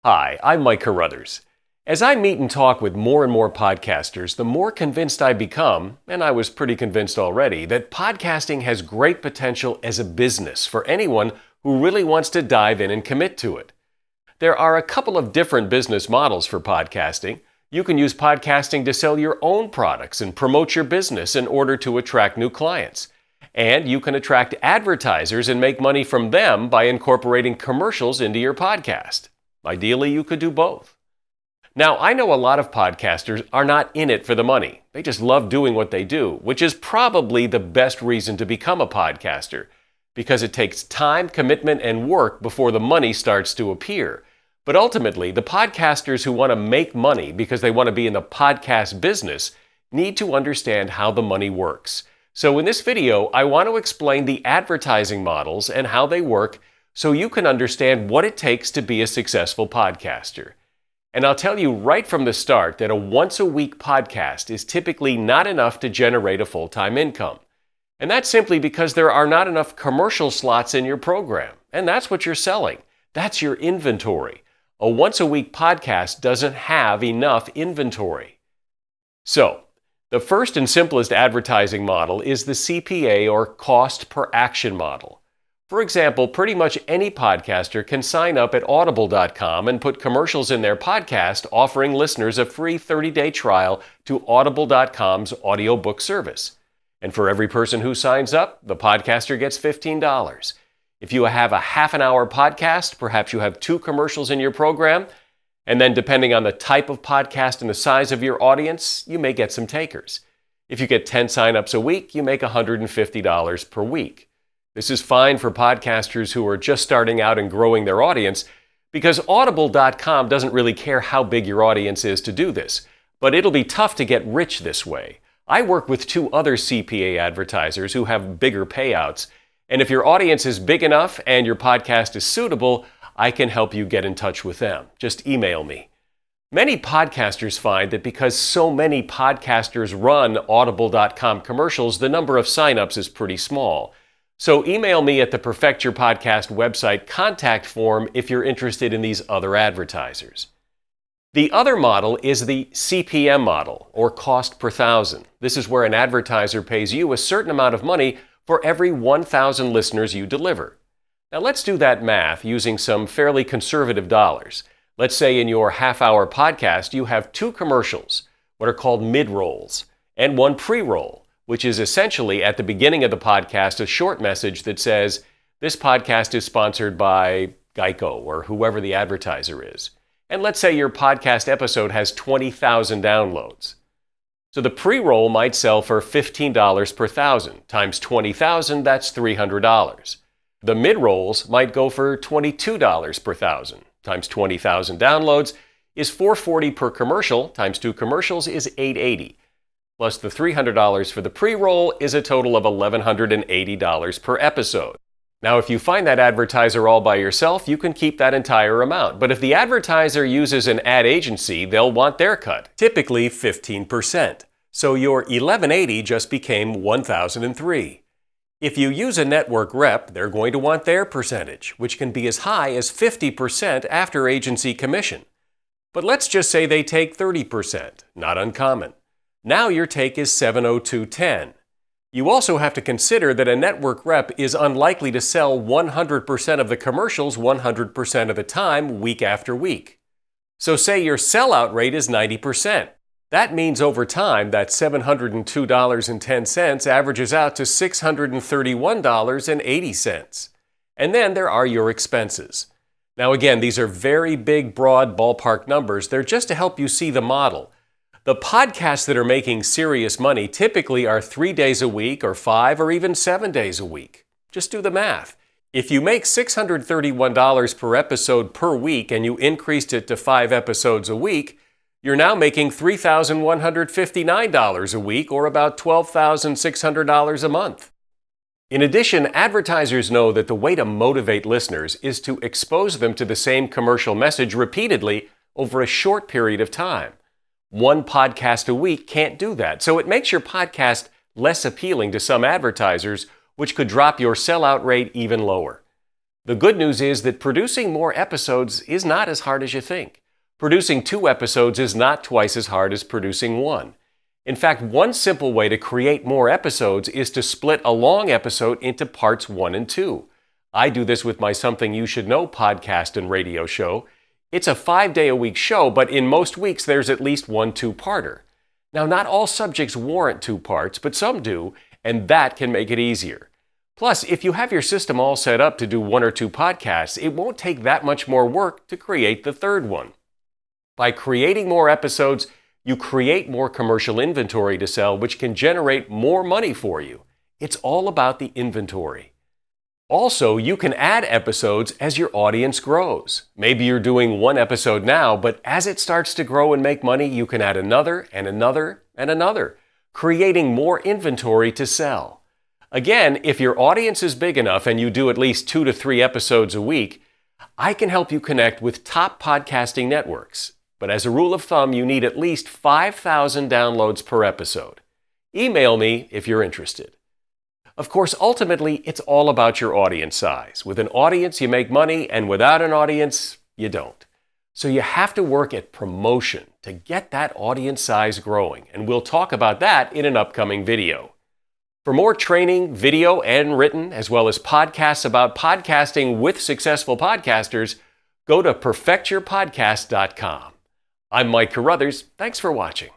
Hi, I'm Mike Carruthers. As I meet and talk with more and more podcasters, the more convinced I become, and I was pretty convinced already, that podcasting has great potential as a business for anyone who really wants to dive in and commit to it. There are a couple of different business models for podcasting. You can use podcasting to sell your own products and promote your business in order to attract new clients. And you can attract advertisers and make money from them by incorporating commercials into your podcast. Ideally, you could do both. Now, I know a lot of podcasters are not in it for the money. They just love doing what they do, which is probably the best reason to become a podcaster, because it takes time, commitment, and work before the money starts to appear. But ultimately, the podcasters who want to make money because they want to be in the podcast business need to understand how the money works. So in this video, I want to explain the advertising models and how they work so you can understand what it takes to be a successful podcaster. And I'll tell you right from the start that a once-a-week podcast is typically not enough to generate a full-time income. And that's simply because there are not enough commercial slots in your program. And that's what you're selling. That's your inventory. A once-a-week podcast doesn't have enough inventory. So, the first and simplest advertising model is the CPA or cost per action model. For example, pretty much any podcaster can sign up at Audible.com and put commercials in their podcast offering listeners a free 30-day trial to Audible.com's audiobook service. And for every person who signs up, the podcaster gets $15. If you have a half-an-hour podcast, perhaps you have 2 commercials in your program, and then depending on the type of podcast and the size of your audience, you may get some takers. If you get 10 sign-ups a week, you make $150 per week. This is fine for podcasters who are just starting out and growing their audience because Audible.com doesn't really care how big your audience is to do this, but it'll be tough to get rich this way. I work with 2 other CPA advertisers who have bigger payouts, and if your audience is big enough and your podcast is suitable, I can help you get in touch with them. Just email me. Many podcasters find that because so many podcasters run Audible.com commercials, the number of signups is pretty small. So email me at the Perfect Your Podcast website contact form if you're interested in these other advertisers. The other model is the CPM model, or cost per thousand. This is where an advertiser pays you a certain amount of money for every 1,000 listeners you deliver. Now let's do that math using some fairly conservative dollars. Let's say in your half-hour podcast you have 2 commercials, what are called mid-rolls, and 1 pre-roll, which is essentially at the beginning of the podcast a short message that says, this podcast is sponsored by Geico or whoever the advertiser is. And let's say your podcast episode has 20,000 downloads. So the pre-roll might sell for $15 per thousand. Times 20,000, that's $300. The mid-rolls might go for $22 per thousand. Times 20,000 downloads is $440 per commercial. Times 2 commercials is $880. Plus the $300 for the pre-roll is a total of $1,180 per episode. Now, if you find that advertiser all by yourself, you can keep that entire amount. But if the advertiser uses an ad agency, they'll want their cut, typically 15%. So your $1,180 just became $1,003. If you use a network rep, they're going to want their percentage, which can be as high as 50% after agency commission. But let's just say they take 30%, not uncommon. Now your take is $702.10. You also have to consider that a network rep is unlikely to sell 100% of the commercials 100% of the time, week after week. So say your sellout rate is 90%. That means over time that $702.10 averages out to $631.80. And then there are your expenses. Now again, these are very big, broad ballpark numbers. They're just to help you see the model. The podcasts that are making serious money typically are 3 days a week or 5 or even 7 days a week. Just do the math. If you make $631 per episode per week and you increased it to 5 episodes a week, you're now making $3,159 a week or about $12,600 a month. In addition, advertisers know that the way to motivate listeners is to expose them to the same commercial message repeatedly over a short period of time. 1 podcast a week can't do that, so it makes your podcast less appealing to some advertisers, which could drop your sellout rate even lower. The good news is that producing more episodes is not as hard as you think. Producing 2 episodes is not twice as hard as producing 1. In fact, one simple way to create more episodes is to split a long episode into parts 1 and 2. I do this with my Something You Should Know podcast and radio show. It's a 5-day-a-week show, but in most weeks there's at least one 2-parter. Now, not all subjects warrant 2 parts, but some do, and that can make it easier. Plus, if you have your system all set up to do 1 or 2 podcasts, it won't take that much more work to create the 3rd one. By creating more episodes, you create more commercial inventory to sell, which can generate more money for you. It's all about the inventory. Also, you can add episodes as your audience grows. Maybe you're doing 1 episode now, but as it starts to grow and make money, you can add another and another and another, creating more inventory to sell. Again, if your audience is big enough and you do at least 2 to 3 episodes a week, I can help you connect with top podcasting networks. But as a rule of thumb, you need at least 5,000 downloads per episode. Email me if you're interested. Of course, ultimately, it's all about your audience size. With an audience, you make money, and without an audience, you don't. So you have to work at promotion to get that audience size growing, and we'll talk about that in an upcoming video. For more training, video and written, as well as podcasts about podcasting with successful podcasters, go to perfectyourpodcast.com. I'm Mike Carruthers. Thanks for watching.